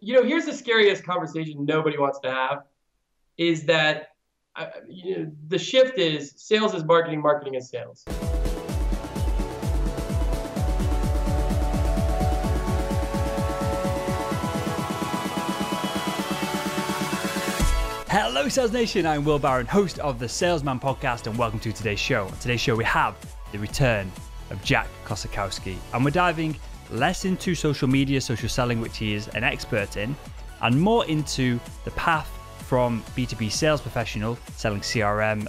Here's the scariest conversation nobody wants to have is that the shift is sales is marketing, marketing is sales. Hello Sales Nation, I'm Will Barron, host of the Salesman Podcast, and welcome to today's show. On today's show we have the return of Jack Kosakowski, and we're diving less into social media, social selling, which he is an expert in, and more into the path from B2B sales professional selling CRM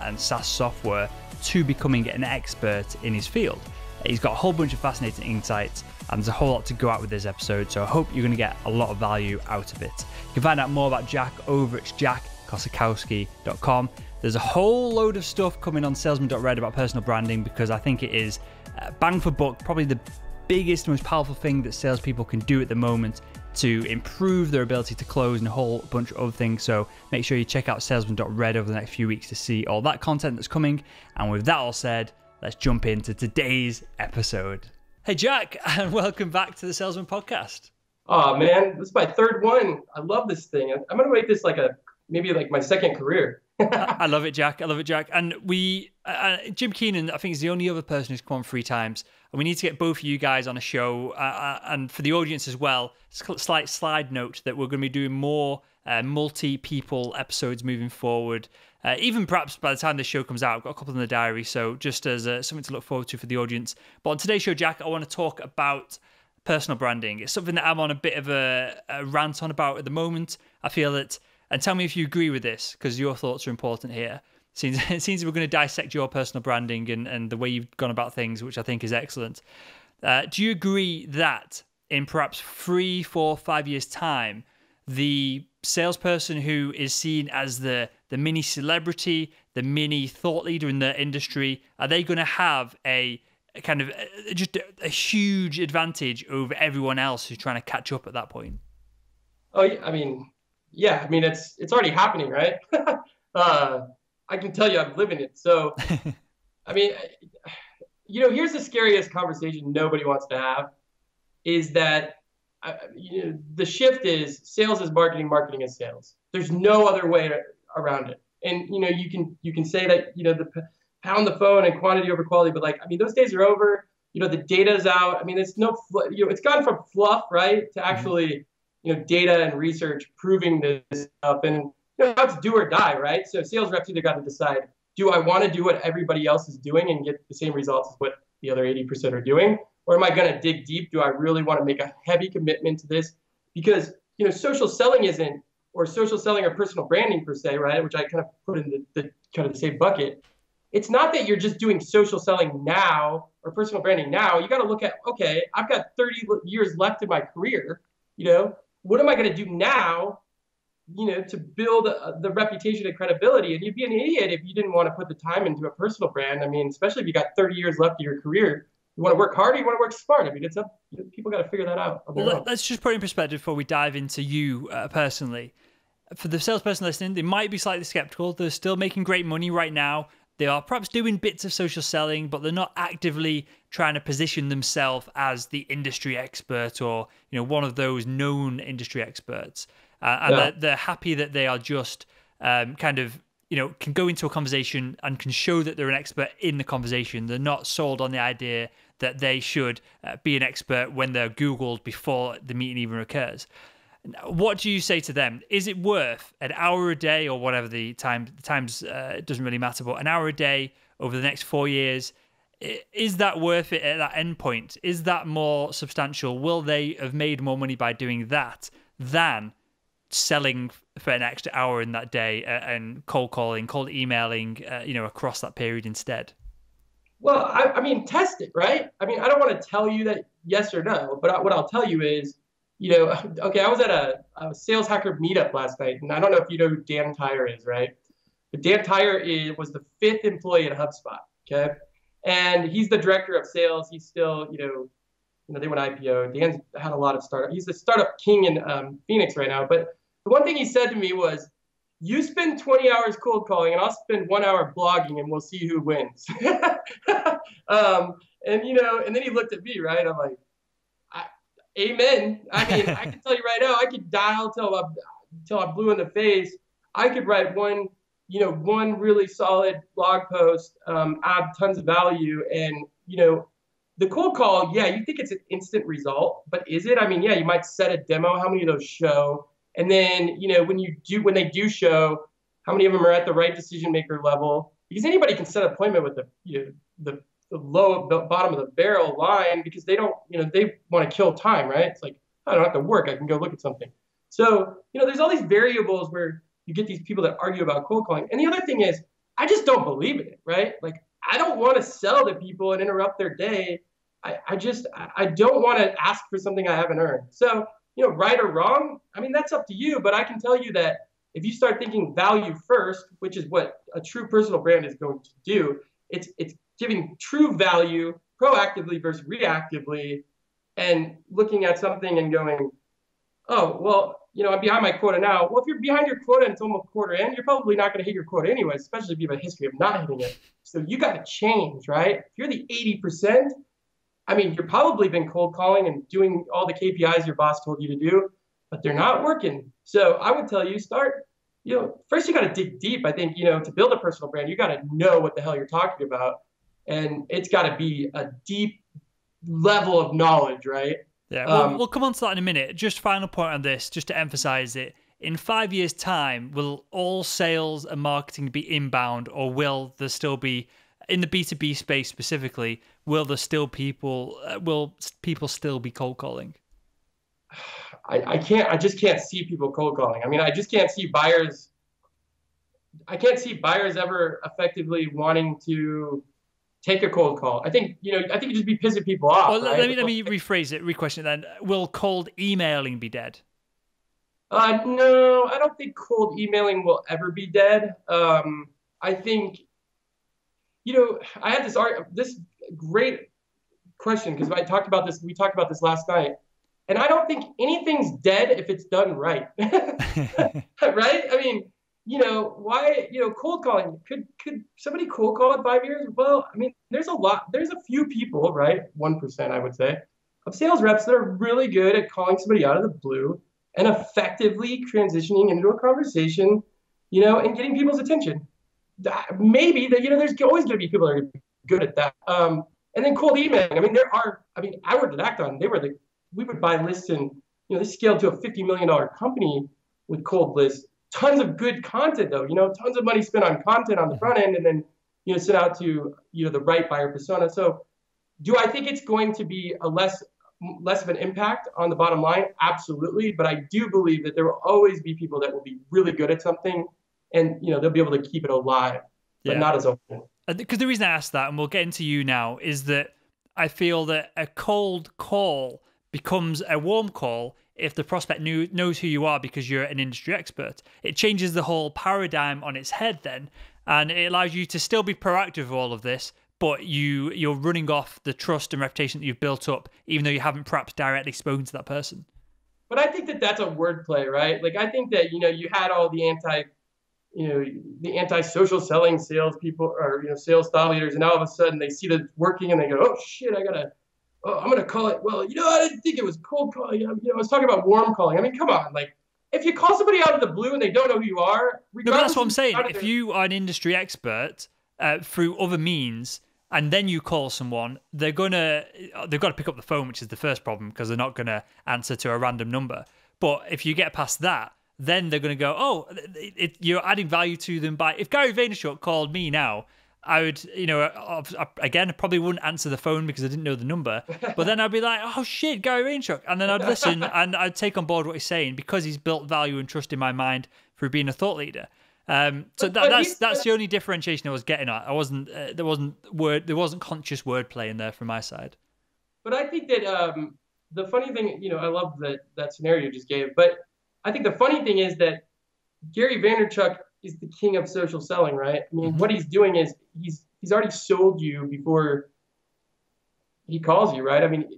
and SaaS software to becoming an expert in his field. He's got a whole bunch of fascinating insights, and there's a whole lot to go out with this episode, so I hope you're going to get a lot of value out of it. You can find out more about Jack over at jackkosakowski.com. There's a whole load of stuff coming on salesman.red about personal branding, because I think it is bang for buck, probably the biggest, most powerful thing that salespeople can do at the moment to improve their ability to close and a whole bunch of other things. So make sure you check out salesman.red over the next few weeks to see all that content that's coming. And with that all said, let's jump into today's episode. Hey Jack, and welcome back to the Salesman Podcast. Oh man, this is my third one. I love this thing. I'm gonna make this maybe my second career. I love it, Jack. I love it, Jack. And Jim Keenan, I think, is the only other person who's come on 3 times. And we need to get both of you guys on a show. And for the audience as well, slight slide note that we're going to be doing more multi-people episodes moving forward. Even perhaps by the time this show comes out, I've got a couple in the diary. So just as something to look forward to for the audience. But on today's show, Jack, I want to talk about personal branding. It's something that I'm on a bit of a rant on about at the moment. I feel that, and tell me if you agree with this, because your thoughts are important here. It seems we're going to dissect your personal branding and the way you've gone about things, which I think is excellent. Do you agree that in perhaps 3, 4, 5 years' time, the salesperson who is seen as the mini celebrity, the mini thought leader in the industry, are they going to have a kind of just a huge advantage over everyone else who's trying to catch up at that point? Oh, yeah, it's already happening, right? I can tell you I'm living it. So, here's the scariest conversation nobody wants to have is that the shift is sales is marketing, marketing is sales. There's no other way around it. And, you can say that, the pound the phone and quantity over quality, but those days are over. The data's out. It's it's gone from fluff, right, to actually, data and research proving this stuff. And now it's do or die, right? So sales reps either got to decide, do I want to do what everybody else is doing and get the same results as what the other 80% are doing? Or am I going to dig deep? Do I really want to make a heavy commitment to this? Because, social selling or social selling or personal branding per se, right? Which I kind of put in the kind of the same bucket. It's not that you're just doing social selling now or personal branding now. You got to look at, okay, I've got 30 years left in my career. What am I going to do now, to build the reputation and credibility? And you'd be an idiot if you didn't want to put the time into a personal brand. Especially if you got 30 years left of your career. You want to work hard or you want to work smart? It's up. People got to figure that out. Well, let's just put it in perspective before we dive into you personally. For the salesperson listening, they might be slightly skeptical. They're still making great money right now. They are perhaps doing bits of social selling, but they're not actively trying to position themselves as the industry expert or one of those known industry experts. They're happy that they are just can go into a conversation and can show that they're an expert in the conversation. They're not sold on the idea that they should be an expert when they're Googled before the meeting even occurs. What do you say to them? Is it worth an hour a day or whatever the times doesn't really matter, but an hour a day over the next 4 years, is that worth it at that end point? Is that more substantial? Will they have made more money by doing that than selling for an extra hour in that day and cold calling, cold emailing, across that period instead? Well, test it, right? I don't want to tell you that yes or no, but what I'll tell you is, okay, I was at a sales hacker meetup last night, and I don't know if you know who Dan Tyre is, right? But Dan Tyre was the 5th employee at HubSpot, okay? And he's the director of sales. He's still, they went IPO. Dan's had a lot of startup. He's the startup king in Phoenix right now. But the one thing he said to me was, you spend 20 hours cold calling and I'll spend 1 hour blogging and we'll see who wins. And then he looked at me, right? I'm like, Amen. I mean, I can tell you right now, I could dial till I'm blue in the face. I could write one really solid blog post, add tons of value, and the cold call. Yeah, you think it's an instant result, but is it? I mean, yeah, you might set a demo. How many of those show? And then when they do show, how many of them are at the right decision maker level? Because anybody can set an appointment with the bottom of the barrel line because they don't, they want to kill time, right? It's like, I don't have to work. I can go look at something. So, there's all these variables where you get these people that argue about cold calling. And the other thing is, I just don't believe in it, right? Like, I don't want to sell to people and interrupt their day. I don't want to ask for something I haven't earned. So, right or wrong, I mean, that's up to you. But I can tell you that if you start thinking value first, which is what a true personal brand is going to do, it's giving true value proactively versus reactively, and looking at something and going, oh, well, I'm behind my quota now. Well, if you're behind your quota and it's almost quarter in, you're probably not going to hit your quota anyway, especially if you have a history of not hitting it. So you got to change, right? If you're the 80%, I mean, you're probably been cold calling and doing all the KPIs your boss told you to do, but they're not working. So I would tell you, first you got to dig deep. I think, to build a personal brand, you got to know what the hell you're talking about. And it's got to be a deep level of knowledge, right? Yeah, we'll come on to that in a minute. Just final point on this, just to emphasize it. In 5 years' time, will all sales and marketing be inbound, or will there still be, in the B2B space specifically, will people still be cold calling? I just can't see people cold calling. I mean, I just can't see buyers. I can't see buyers ever effectively wanting to take a cold call. I think it'd just be pissing people off. Well, right? let me rephrase it, re-question it then. Will cold emailing be dead? No, I don't think cold emailing will ever be dead. I think, I had this great question because we talked about this last night, and I don't think anything's dead if it's done right. Right? I mean, why, cold calling, could somebody cold call in 5 years? Well, I mean, there's a few people, right? 1%, I would say, of sales reps that are really good at calling somebody out of the blue and effectively transitioning into a conversation, and getting people's attention. Maybe that, there's always going to be people that are good at that. And then cold emailing. I mean, I worked at Acton. We would buy lists and, they scaled to a $50 million company with cold lists. Tons of good content though, tons of money spent on content on the front end, and then, sent out to, the right buyer persona. So do I think it's going to be a less of an impact on the bottom line? Absolutely. But I do believe that there will always be people that will be really good at something, and, they'll be able to keep it alive, but not as open. Because the reason I asked that, and we'll get into you now, is that I feel that a cold call becomes a warm call if the prospect knows who you are because you're an industry expert. It changes the whole paradigm on its head then, and it allows you to still be proactive with all of this, but you're running off the trust and reputation that you've built up, even though you haven't perhaps directly spoken to that person. But I think that that's a wordplay, right? Like, I think that, you had all the anti-social selling salespeople, or, sales thought leaders, and all of a sudden they see that it's working and they go, oh shit, I'm going to call it. Well, I didn't think it was cold calling. I was talking about warm calling. I mean, come on. Like, if you call somebody out of the blue and they don't know who you are, no, but that's what I'm saying. If you are an industry expert through other means, and then you call someone, they've got to pick up the phone, which is the first problem because they're not going to answer to a random number. But if you get past that, then they're going to go, oh, you're adding value to them by. If Gary Vaynerchuk called me now, I would, again, I probably wouldn't answer the phone because I didn't know the number. But then I'd be like, oh shit, Gary Vaynerchuk. And then I'd listen and I'd take on board what he's saying because he's built value and trust in my mind through being a thought leader. So that's the only differentiation I was getting at. There wasn't conscious wordplay in there from my side. But I think that the funny thing, I love that scenario you just gave. But I think the funny thing is that Gary Vaynerchuk is the king of social selling, right? I mean, what he's doing is he's already sold you before he calls you, right? I mean,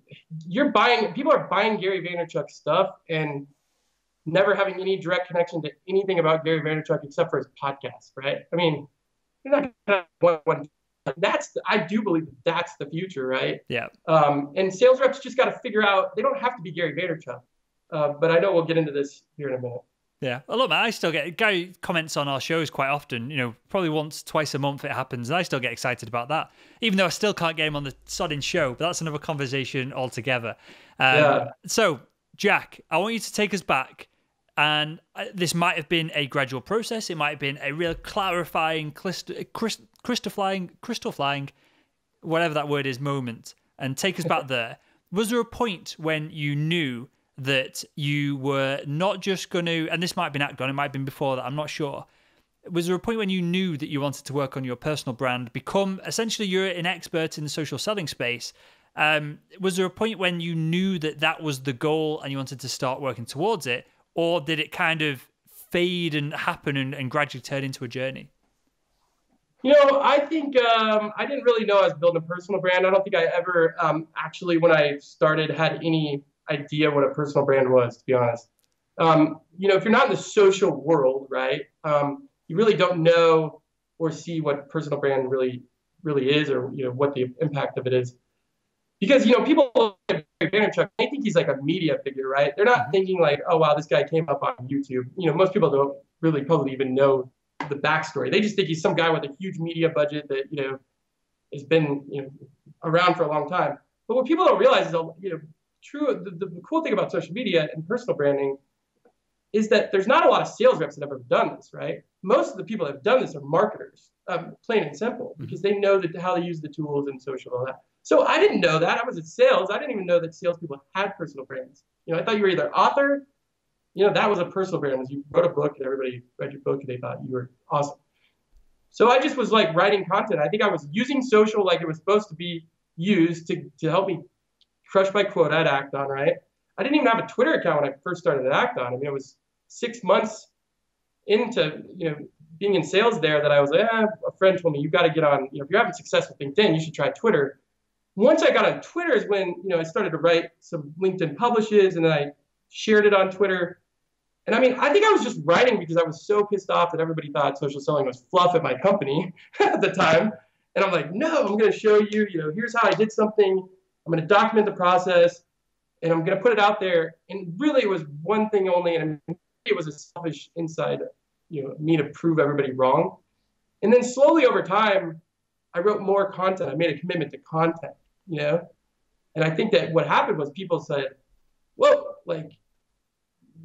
people are buying Gary Vaynerchuk stuff and never having any direct connection to anything about Gary Vaynerchuk except for his podcast, right? I mean, you're not going to one I do believe that's the future, right? Yeah. And sales reps just got to figure out they don't have to be Gary Vaynerchuk. But I know we'll get into this here in a minute. Yeah. Well, look, man, I still get Gary comments on our shows quite often. You know, probably once, twice a month it happens, and I still get excited about that. Even though I still can't get him on the sodding show, but that's another conversation altogether. So, Jack, I want you to take us back, and this might have been a gradual process. It might have been a real clarifying, crystal flying, whatever that word is, moment, and take us back there. Was there a point when you knew that you were not just going to, and this might have been Acton, it might have been before that, I'm not sure. Was there a point when you knew that you wanted to work on your personal brand, become, essentially you're an expert in the social selling space? Was there a point when you knew that that was the goal and you wanted to start working towards it? Or did it kind of fade and happen and gradually turn into a journey? You know, I think I didn't really know I was building a personal brand. I don't think I ever actually, when I started, had any idea what a personal brand was, to be honest. You know, if you're not in the social world, right, you really don't know or see what personal brand really is, or, you know, what the impact of it is. Because, you know, people look at Gary Vaynerchuk, they think he's like a media figure, right? They're not thinking like, oh, wow, this guy came up on YouTube. You know, most people don't really probably even know the backstory. They just think he's some guy with a huge media budget that, you know, has been, you know, around for a long time. But what people don't realize is, you know, the cool thing about social media and personal branding is that there's not a lot of sales reps that have ever done this, right? Most of the people that have done this are marketers, plain and simple, because they know how they use the tools and social and all that. So I didn't know that. I was in sales. I didn't even know that salespeople had personal brands. You know, I thought you were either author, you know, that was a personal brand. Was you wrote a book and everybody read your book and they thought you were awesome. So I just was like writing content. I think I was using social like it was supposed to be used to help me crush my quota at Acton, right? I didn't even have a Twitter account when I first started at Acton. I mean, it was 6 months into, you know, being in sales there that I was like, a friend told me, you got to get on, you know, if you're having success with LinkedIn, you should try Twitter. Once I got on Twitter is when, you know, I started to write some LinkedIn publishes, and then I shared it on Twitter. And I mean, I think I was just writing because I was so pissed off that everybody thought social selling was fluff at my company at the time. And I'm like, no, I'm going to show you, you know, here's how I did something. I'm going to document the process, and I'm going to put it out there. And really it was one thing only, and it was a selfish inside, you know, me to prove everybody wrong. And then slowly over time, I wrote more content. I made a commitment to content, you know? And I think that what happened was people said, whoa, like,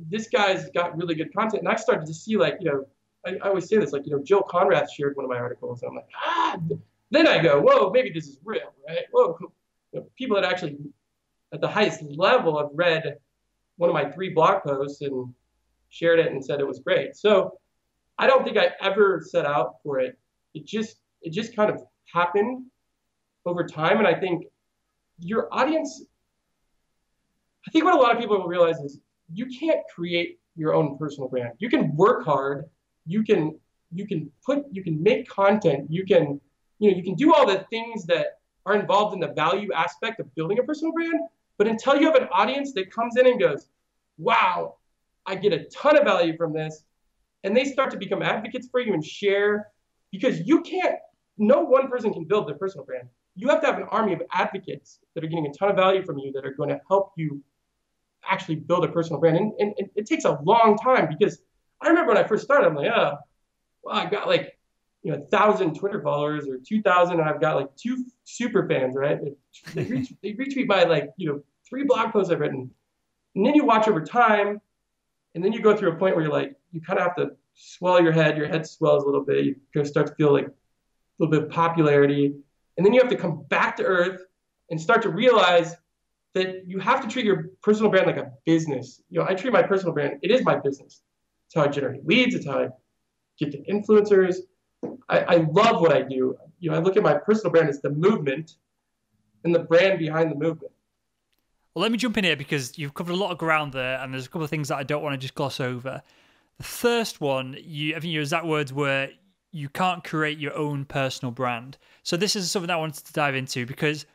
this guy's got really good content. And I started to see, like, you know, I always say this, like, you know, Jill Conrath shared one of my articles, and I'm like, then I go, whoa, maybe this is real, right? Whoa, you know, people that actually at the highest level have read one of my 3 blog posts and shared it and said it was great. So I don't think I ever set out for it. It just kind of happened over time. And I think your audience, I think what a lot of people will realize is you can't create your own personal brand. You can work hard. You can make content. You can do all the things that are involved in the value aspect of building a personal brand. But until you have an audience that comes in and goes, wow, I get a ton of value from this, and they start to become advocates for you and share, because no one person can build their personal brand. You have to have an army of advocates that are getting a ton of value from you, that are going to help you actually build a personal brand. And it takes a long time, because I remember when I first started, I'm like, oh, well, I got like, you know, 1,000 Twitter followers or 2,000, and I've got like 2 super fans, right? They retweet my, like, you know, 3 blog posts I've written. And then you watch over time, and then you go through a point where you're like, you kind of have to swell your head swells a little bit. You kind of start to feel like a little bit of popularity. And then you have to come back to earth and start to realize that you have to treat your personal brand like a business. You know, I treat my personal brand, it is my business. It's how I generate leads. It's how I get to influencers. I love what I do. You know, I look at my personal brand as the movement and the brand behind the movement. Well, let me jump in here, because you've covered a lot of ground there, and there's a couple of things that I don't want to just gloss over. The first one, I think your exact words were, you can't create your own personal brand. So this is something that I wanted to dive into, because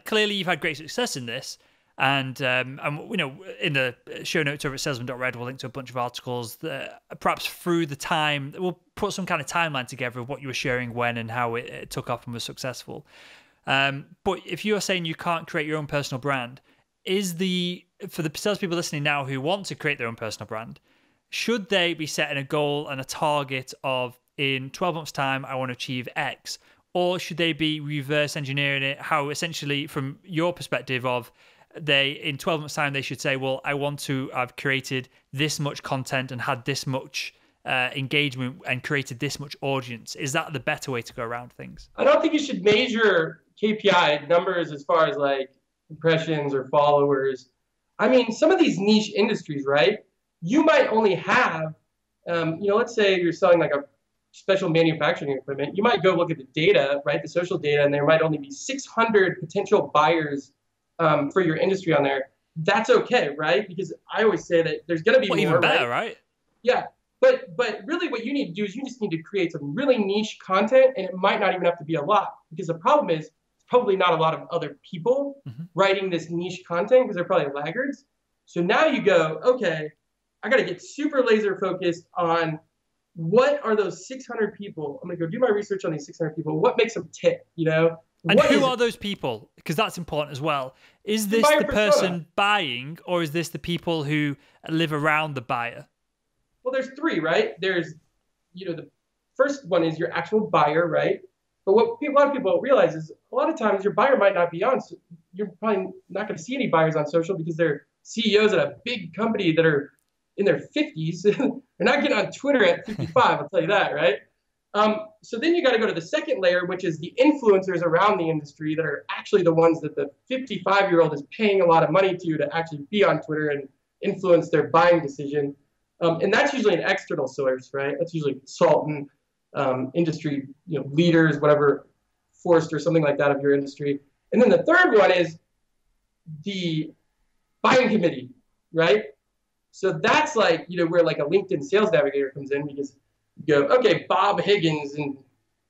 clearly you've had great success in this. And in the show notes over at salesman.red, we'll link to a bunch of articles that perhaps through the time, we'll put some kind of timeline together of what you were sharing when and how it took off and was successful. But if you're saying you can't create your own personal brand, for the salespeople listening now who want to create their own personal brand, should they be setting a goal and a target of, in 12 months' time, I want to achieve X? Or should they be reverse engineering it? How essentially, from your perspective of, in 12 months' time, they should say, well, I want to have created this much content and had this much engagement and created this much audience. Is that the better way to go around things? I don't think you should measure KPI numbers as far as like impressions or followers. I mean, some of these niche industries, right? You might only have, let's say you're selling like a special manufacturing equipment. You might go look at the data, right? The social data, and there might only be 600 potential buyers for your industry on there. That's okay, right? Because I always say that there's going to be more. Even better, right? Yeah. But really what you need to do is you just need to create some really niche content, and it might not even have to be a lot, because the problem is it's probably not a lot of other people writing this niche content because they're probably laggards. So now you go, okay, I got to get super laser focused on what are those 600 people. I'm going to go do my research on these 600 people. What makes them tick, And who are those people? Because that's important as well. Is this the person buying, or is this the people who live around the buyer? Well, there's three, right? There's, the first one is your actual buyer, right? But what a lot of people don't realize is a lot of times your buyer might not be on. So you're probably not going to see any buyers on social because they're CEOs at a big company that are in their 50s. They're not getting on Twitter at 55, I'll tell you that, right? So then you got to go to the second layer, which is the influencers around the industry that are actually the ones that the 55-year-old is paying a lot of money to actually be on Twitter and influence their buying decision. And that's usually an external source, right? That's usually consultant, industry, leaders, whatever, Forrester, something like that of your industry. And then the third one is the buying committee, right? So that's like, where like a LinkedIn sales navigator comes in, because you go, okay, Bob Higgins in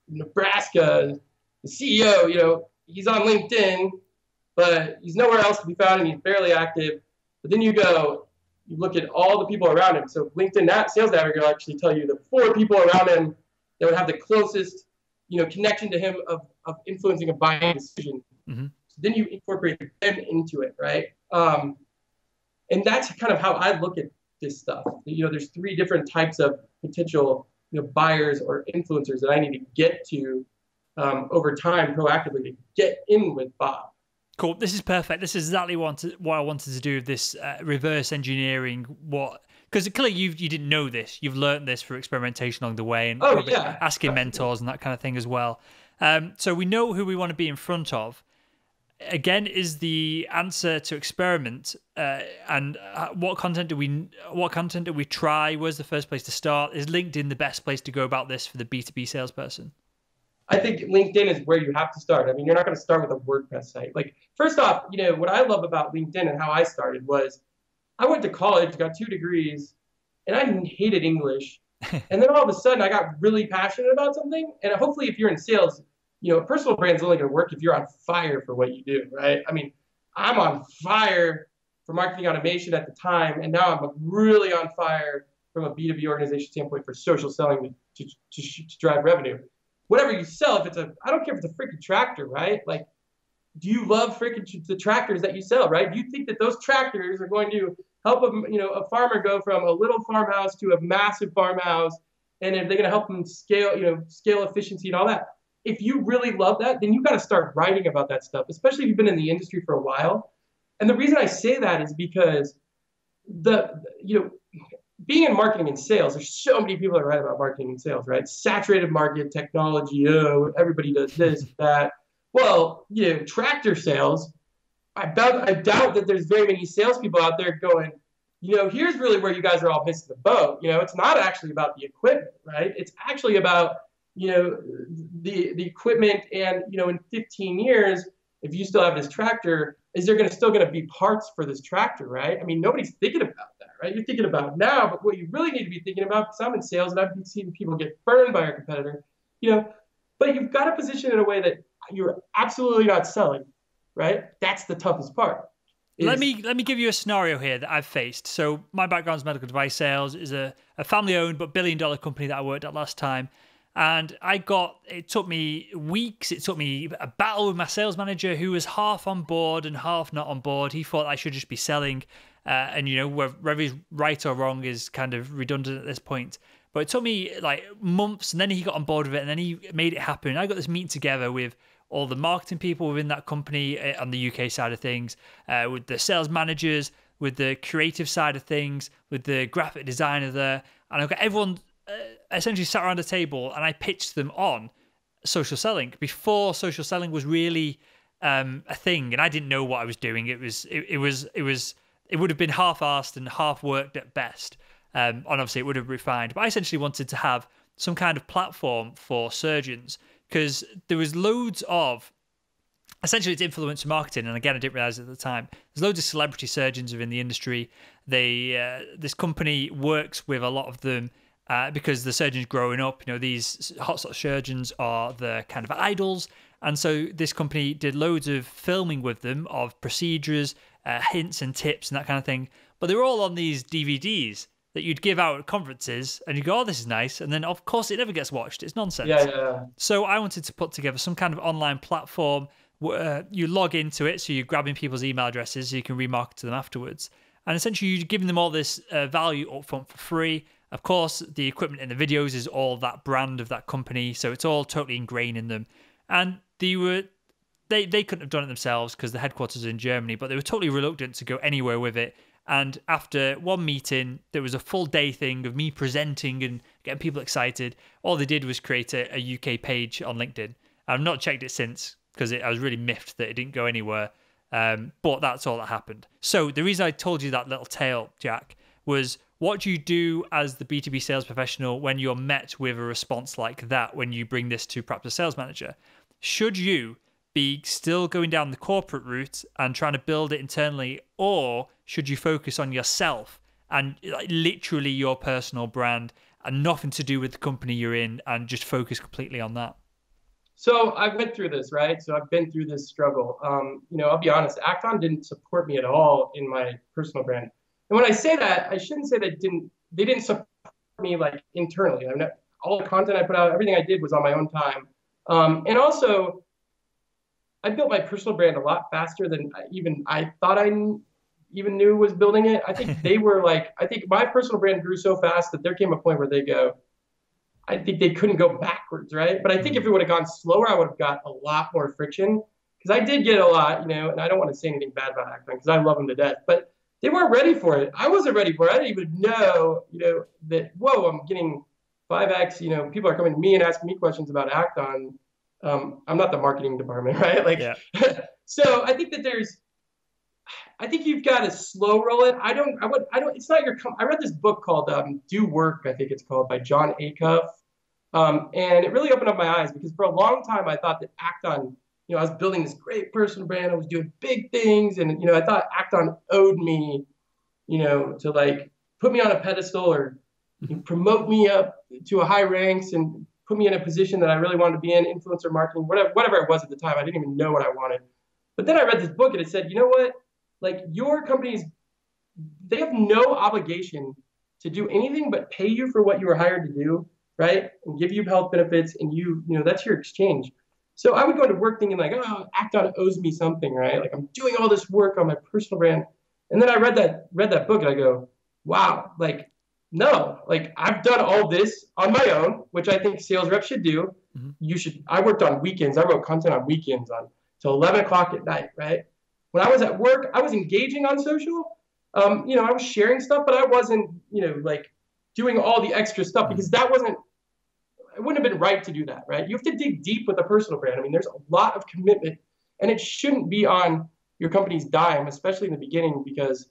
Nebraska, the CEO, he's on LinkedIn, but he's nowhere else to be found and he's barely active. But then you look at all the people around him. So LinkedIn sales navigator will actually tell you the 4 people around him that would have the closest, connection to him of influencing a buying decision. Mm-hmm. So then you incorporate them into it, right? And that's kind of how I look at this stuff. There's 3 different types of potential, buyers or influencers that I need to get to over time proactively to get in with Bob. Cool. This is perfect. This is exactly what I wanted to do with this reverse engineering. Because clearly you didn't know this. You've learned this through experimentation along the way and asking mentors and that kind of thing as well. So we know who we want to be in front of. Again, is the answer to experiment and what content do we try? Where's the first place to start? Is LinkedIn the best place to go about this for the B2B salesperson? I think LinkedIn is where you have to start. I mean, you're not going to start with a WordPress site. Like, first off, what I love about LinkedIn and how I started was I went to college, got 2 degrees, and I hated English. And then all of a sudden I got really passionate about something. And hopefully if you're in sales, a personal brand is only going to work if you're on fire for what you do, right? I mean, I'm on fire for marketing automation at the time, and now I'm really on fire from a B2B organization standpoint for social selling to drive revenue. Whatever you sell, I don't care if it's a freaking tractor, right? Like, do you love freaking the tractors that you sell, right? Do you think that those tractors are going to help a farmer go from a little farmhouse to a massive farmhouse, and if they're going to help them scale efficiency and all that? If you really love that, then you got to start writing about that stuff, especially if you've been in the industry for a while. And the reason I say that is because being in marketing and sales, there's so many people that write about marketing and sales, right? Saturated market, technology, everybody does this, that. Well, tractor sales, I doubt that there's very many salespeople out there going, here's really where you guys are all missing the boat. It's not actually about the equipment, right? It's actually about the equipment, and in 15 years, if you still have this tractor, is there still going to be parts for this tractor, right? I mean, nobody's thinking about that, right? You're thinking about it now, but what you really need to be thinking about, because I'm in sales and I've been seeing people get burned by our competitor, but you've got to position it in a way that you're absolutely not selling, right? That's the toughest part. Let is me give you a scenario here that I've faced. So my background is medical device sales. Is a family-owned but billion-dollar company that I worked at last time. And it took me weeks. It took me a battle with my sales manager who was half on board and half not on board. He thought I should just be selling. And, whether he's right or wrong is kind of redundant at this point. But it took me like months, and then he got on board with it, and then he made it happen. I got this meeting together with all the marketing people within that company on the UK side of things, with the sales managers, with the creative side of things, with the graphic designer there. And I got everyone essentially sat around a table, and I pitched them on social selling before social selling was really a thing. And I didn't know what I was doing. It would have been half-arsed and half-worked at best. And obviously it would have refined. But I essentially wanted to have some kind of platform for surgeons, because there was loads of, essentially it's influencer marketing, and again I didn't realize at the time, there's loads of celebrity surgeons within the industry. This company works with a lot of them because the surgeons growing up, these hot sort of surgeons are the kind of idols, and so this company did loads of filming with them of procedures, hints and tips and that kind of thing. But they were all on these DVDs that you'd give out at conferences, and you go, oh, this is nice. And then, of course, it never gets watched. It's nonsense. Yeah. So I wanted to put together some kind of online platform where you log into it, so you're grabbing people's email addresses so you can remarket to them afterwards. And essentially, you're giving them all this value upfront for free. Of course, the equipment in the videos is all that brand of that company, so it's all totally ingrained in them. And they couldn't have done it themselves because the headquarters are in Germany, but they were totally reluctant to go anywhere with it. And after one meeting, there was a full day thing of me presenting and getting people excited. All they did was create a UK page on LinkedIn. I've not checked it since because I was really miffed that it didn't go anywhere. But that's all that happened. So the reason I told you that little tale, Jack, was what do you do as the B2B sales professional when you're met with a response like that when you bring this to perhaps a sales manager? Should you be still going down the corporate route and trying to build it internally, or should you focus on yourself and literally your personal brand and nothing to do with the company you're in and just focus completely on that? So I went through this, right? So I've been through this struggle. I'll be honest, Acton didn't support me at all in my personal brand. And when I say that, I shouldn't say they didn't support me like internally. All the content I put out, everything I did was on my own time. And also, I built my personal brand a lot faster than I thought I even knew was building it. I think I think my personal brand grew so fast that there came a point where I think they couldn't go backwards, right? But I think if it would have gone slower, I would have got a lot more friction, because I did get a lot, and I don't want to say anything bad about Acton because I love them to death, but they weren't ready for it. I wasn't ready for it. I didn't even know, that, whoa, I'm getting 5X, people are coming to me and asking me questions about Acton. I'm not the marketing department, right? Yeah. So I think you've got to slow roll it. It's not I read this book called Do Work, I think it's called, by John Acuff. And it really opened up my eyes, because for a long time I thought that Acton, I was building this great personal brand. I was doing big things. And, I thought Acton owed me, to like put me on a pedestal or promote me up to a high ranks and put me in a position that I really wanted to be in, influencer marketing, whatever it was at the time. I didn't even know what I wanted. But then I read this book and it said, you know what? Like, your companies, they have no obligation to do anything but pay you for what you were hired to do, right? And give you health benefits, and that's your exchange. So I would go to work thinking like, oh, Acton owes me something, right? Like, I'm doing all this work on my personal brand. And then I read that book and I go, wow, like, no, like, I've done all this on my own, which I think sales reps should do. Mm-hmm. I worked on weekends. I wrote content on weekends till 11 o'clock at night, right? When I was at work, I was engaging on social. I was sharing stuff, but I wasn't, like, doing all the extra stuff, because it wouldn't have been right to do that, right? You have to dig deep with a personal brand. I mean, there's a lot of commitment, and it shouldn't be on your company's dime, especially in the beginning, because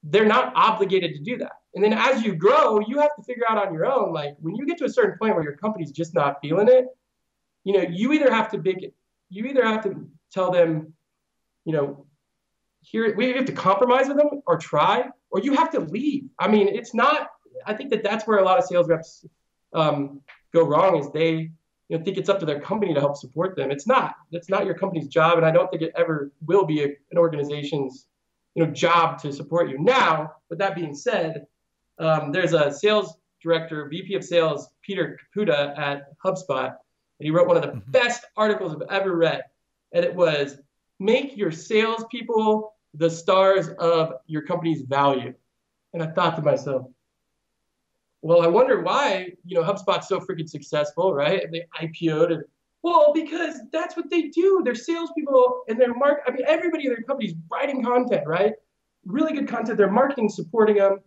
they're not obligated to do that. And then as you grow, you have to figure out on your own, like, when you get to a certain point where your company's just not feeling it, you either have to tell them, we have to compromise with them or try, or you have to leave. I mean, I think that's where a lot of sales reps go wrong, is they think it's up to their company to help support them. It's not. That's not your company's job, and I don't think it ever will be an organization's job to support you. Now, with that being said, there's a sales director, VP of sales, Peter Caputa at HubSpot, and he wrote one of the best articles I've ever read. And it was, make your salespeople the stars of your company's value. And I thought to myself, well, I wonder why, HubSpot's so freaking successful, right? They IPO'd. Well, because that's what they do. They're salespeople and their everybody in their company's writing content, right? Really good content. Their marketing supporting them.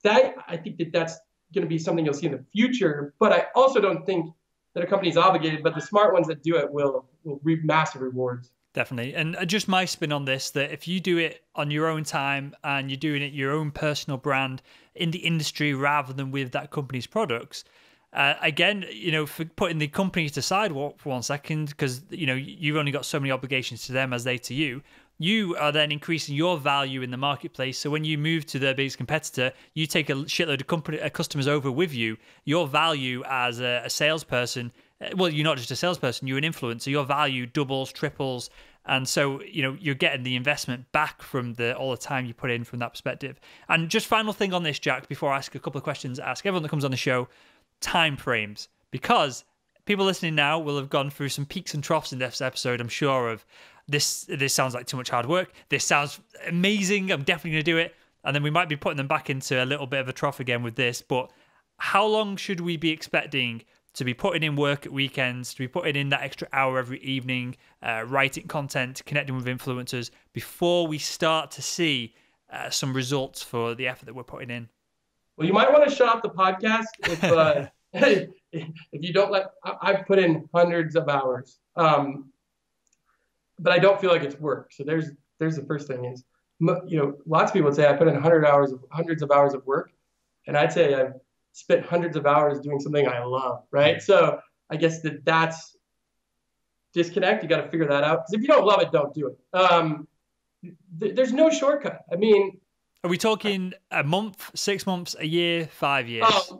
I think that's going to be something you'll see in the future. But I also don't think that a company's obligated, but the smart ones that do it will reap massive rewards. Definitely. And just my spin on this, that if you do it on your own time and you're doing it your own personal brand in the industry rather than with that company's products, again, for putting the companies aside for 1 second, because, you've only got so many obligations to them as they to you, you are then increasing your value in the marketplace. So when you move to their biggest competitor, you take a shitload of customers over with you. Your value as a salesperson, well, you're not just a salesperson, you're an influencer. Your value doubles, triples. And so, you're getting the investment back from all the time you put in from that perspective. And just final thing on this, Jack, before I ask a couple of questions, ask everyone that comes on the show, time frames. Because people listening now will have gone through some peaks and troughs in this episode, I'm sure, of this sounds like too much hard work. This sounds amazing. I'm definitely going to do it. And then we might be putting them back into a little bit of a trough again with this. But how long should we be expecting to be putting in work at weekends, to be putting in that extra hour every evening, writing content, connecting with influencers before we start to see some results for the effort that we're putting in? Well, you might want to shut off the podcast if you don't I've put in hundreds of hours. But I don't feel like it's work. So there's the first thing is, lots of people would say I put in hundreds of hours of work, and I'd say I've spent hundreds of hours doing something I love, right? So I guess that's disconnect. You got to figure that out, because if you don't love it, don't do it. There's no shortcut. I mean, are we talking a month, 6 months, a year, 5 years?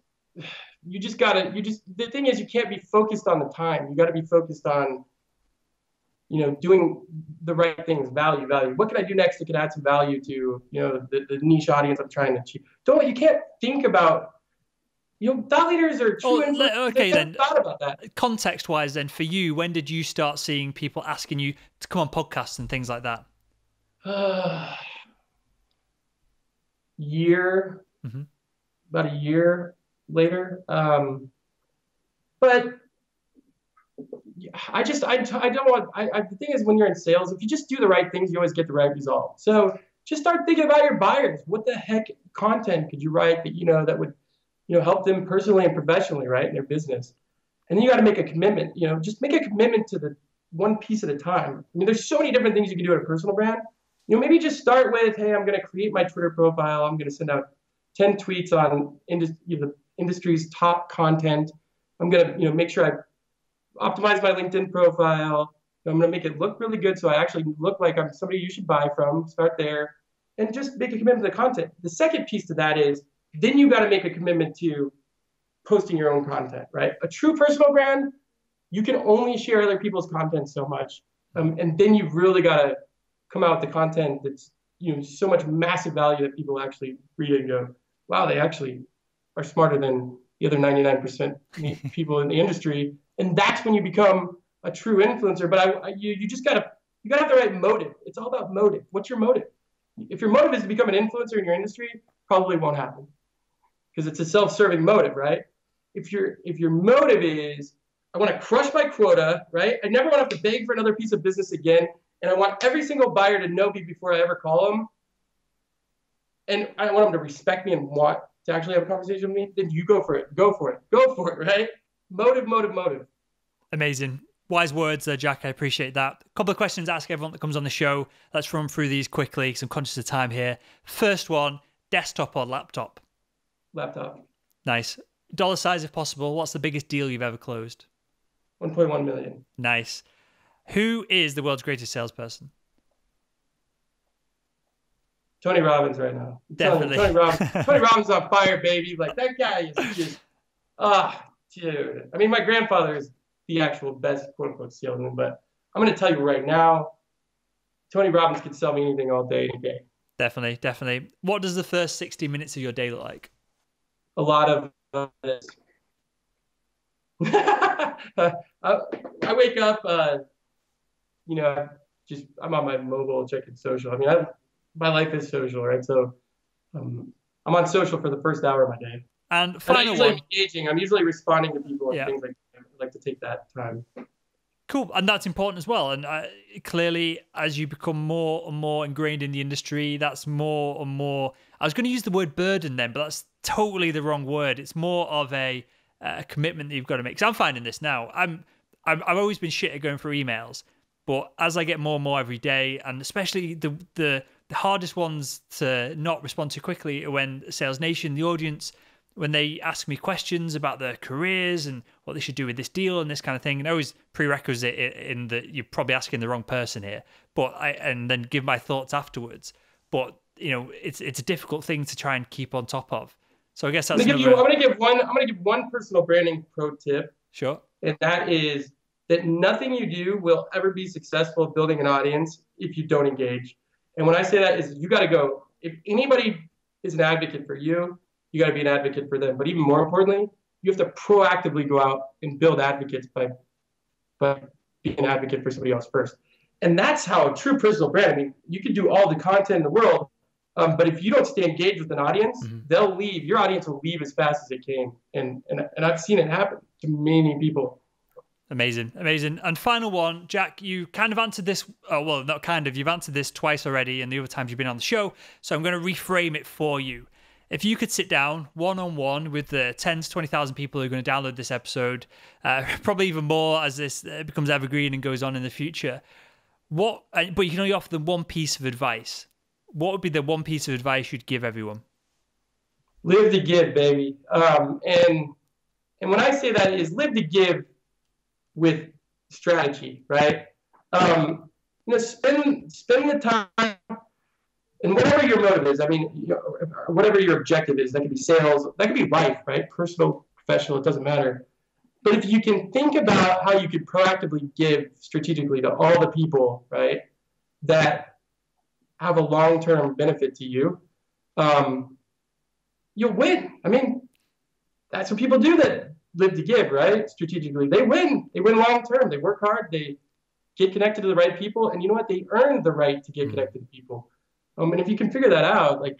The thing is, you can't be focused on the time. You got to be focused on doing the right things, value. What can I do next that can add some value to, the niche audience I'm trying to achieve? You can't think about, thought leaders are true. Okay, then. Thought about that. Context-wise, then, for you, when did you start seeing people asking you to come on podcasts and things like that? Year, about a year later. But the thing is, when you're in sales, if you just do the right things, you always get the right result. So just start thinking about your buyers. What the heck content could you write that, that would, help them personally and professionally, right, in their business? And then you got to make a commitment, just make a commitment to the one piece at a time. I mean, there's so many different things you can do at a personal brand. Maybe just start with, hey, I'm going to create my Twitter profile. I'm going to send out 10 tweets on the industry's top content. I'm going to, make sure I optimize my LinkedIn profile. I'm going to make it look really good, so I actually look like I'm somebody you should buy from. Start there and just make a commitment to the content. The second piece to that is, then you got to make a commitment to posting your own content, right? A true personal brand, you can only share other people's content so much. And then you've really got to come out with the content that's, so much massive value that people actually read it and go, wow, they actually are smarter than the other 99% people in the industry. And that's when you become a true influencer. But you just gotta have the right motive. It's all about motive. What's your motive? If your motive is to become an influencer in your industry, probably won't happen, because it's a self-serving motive, right? If your motive is, I want to crush my quota, right? I never want to have to beg for another piece of business again, and I want every single buyer to know me before I ever call them, and I want them to respect me and want to actually have a conversation with me, then you go for it, right? Motive. Amazing. Wise words there, Jack. I appreciate that. A couple of questions to ask everyone that comes on the show. Let's run through these quickly because I'm conscious of time here. First one, desktop or laptop? Laptop. Nice. Dollar size if possible. What's the biggest deal you've ever closed? 1.1 million. Nice. Who is the world's greatest salesperson? Tony Robbins right now. Definitely. Tony Robbins on fire, baby. Like, that guy is just, dude. I mean, my grandfather is the actual best, quote unquote, salesman, but I'm going to tell you right now, Tony Robbins could sell me anything all day, any day. Definitely, definitely. What does the first 60 minutes of your day look like? A lot of this. I, I wake up, you know, just I'm on my mobile checking social. I mean, my life is social, right? So I'm on social for the first hour of my day. And And final usually one. engaging. I'm usually responding to people and Yeah. things like that. I like to take that time. Cool, and that's important as well. And clearly, as you become more and more ingrained in the industry, that's more and more. I was going to use the word burden then, but that's totally the wrong word. It's more of a commitment that you've got to make. Because I'm finding this now. I've always been shit at going through emails, but as I get more and more every day, and especially the hardest ones to not respond to quickly are when Sales Nation, the audience, when they ask me questions about their careers and what they should do with this deal and this kind of thing, and I always prerequisite in that you're probably asking the wrong person here, and then give my thoughts afterwards. But it's a difficult thing to try and keep on top of. So I guess that's I'm gonna give one personal branding pro tip. Sure. And that is that nothing you do will ever be successful at building an audience if you don't engage. And when I say that is you got to go. If anybody is an advocate for you, you got to be an advocate for them. But even more importantly, you have to proactively go out and build advocates by being an advocate for somebody else first. And that's how a true personal brand. I mean, you can do all the content in the world, but if you don't stay engaged with an audience, they'll leave. Your audience will leave as fast as it came. And I've seen it happen to many people. Amazing, amazing. And final one, Jack, you kind of answered this. Oh, well, not kind of. You've answered this twice already, and the other times you've been on the show. So I'm going to reframe it for you. If you could sit down one-on-one with the 10 to 20,000 people who are going to download this episode, probably even more as this becomes evergreen and goes on in the future, but you can only offer them one piece of advice. What would be the one piece of advice you'd give everyone? Live to give, baby. And when I say that is live to give with strategy, right? Spend the time. And whatever your motive is, I mean, whatever your objective is, that could be sales, that could be life, right? Personal, professional, it doesn't matter. But if you can think about how you could proactively give strategically to all the people, right, that have a long-term benefit to you, you'll win. I mean, that's what people do that live to give, right? Strategically, they win. They win long-term. They work hard. They get connected to the right people, and you know what? They earn the right to get connected to people. And if you can figure that out, like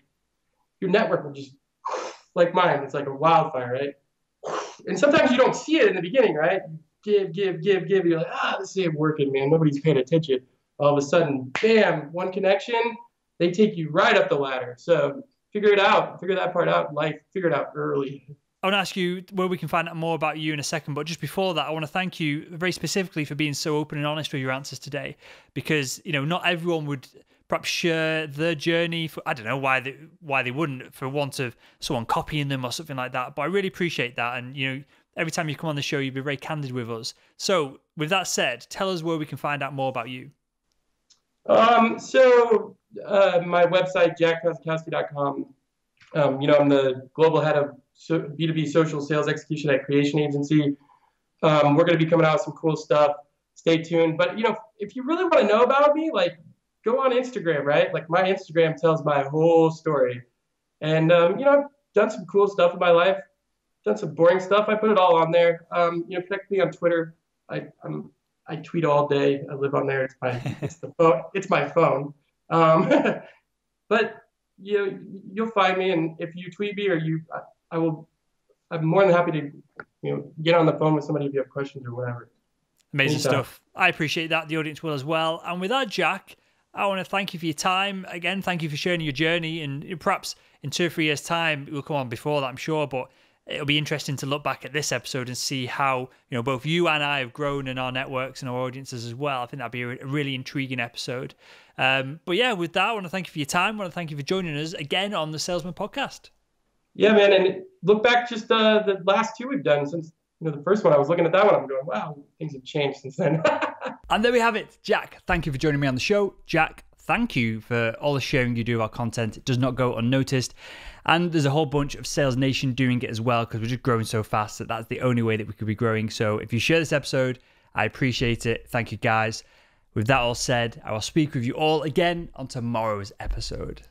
your network will just, like mine, it's like a wildfire, right? And sometimes you don't see it in the beginning, right? Give. You're like, this ain't working, man. Nobody's paying attention. All of a sudden, bam, one connection, they take you right up the ladder. So figure it out. Figure that part out in life. Figure it out early. I want to ask you where we can find out more about you in a second, but just before that, I want to thank you very specifically for being so open and honest with your answers today, because not everyone would perhaps share their journey for, I don't know why they wouldn't, for want of someone copying them or something like that. But I really appreciate that, and every time you come on the show, you've been very candid with us. So with that said, tell us where we can find out more about you. So my website, jackkozakowski.com. I'm the global head of B2B social sales execution at Creation Agency. We're going to be coming out with some cool stuff. Stay tuned. But if you really want to know about me, like, go on Instagram, right? Like, my Instagram tells my whole story. And I've done some cool stuff in my life, done some boring stuff. I put it all on there. Connect me on Twitter. I tweet all day. I live on there. It's my phone. But you'll find me, and if you tweet me I'm more than happy to get on the phone with somebody if you have questions or whatever. Amazing stuff. I appreciate that. The audience will as well. And with that, Jack, I want to thank you for your time. Again, thank you for sharing your journey. And perhaps in 2 or 3 years' time, we'll come on before that, I'm sure. But it'll be interesting to look back at this episode and see how both you and I have grown in our networks and our audiences as well. I think that'd be a really intriguing episode. But yeah, with that, I want to thank you for your time. I want to thank you for joining us again on the Salesman Podcast. Yeah, man. And look back just the last 2 we've done since the first one. I was looking at that one. I'm going, wow, things have changed since then. And there we have it. Jack, thank you for joining me on the show. Jack, thank you for all the sharing you do of our content. It does not go unnoticed. And there's a whole bunch of Sales Nation doing it as well, because we're just growing so fast that that's the only way that we could be growing. So if you share this episode, I appreciate it. Thank you, guys. With that all said, I will speak with you all again on tomorrow's episode.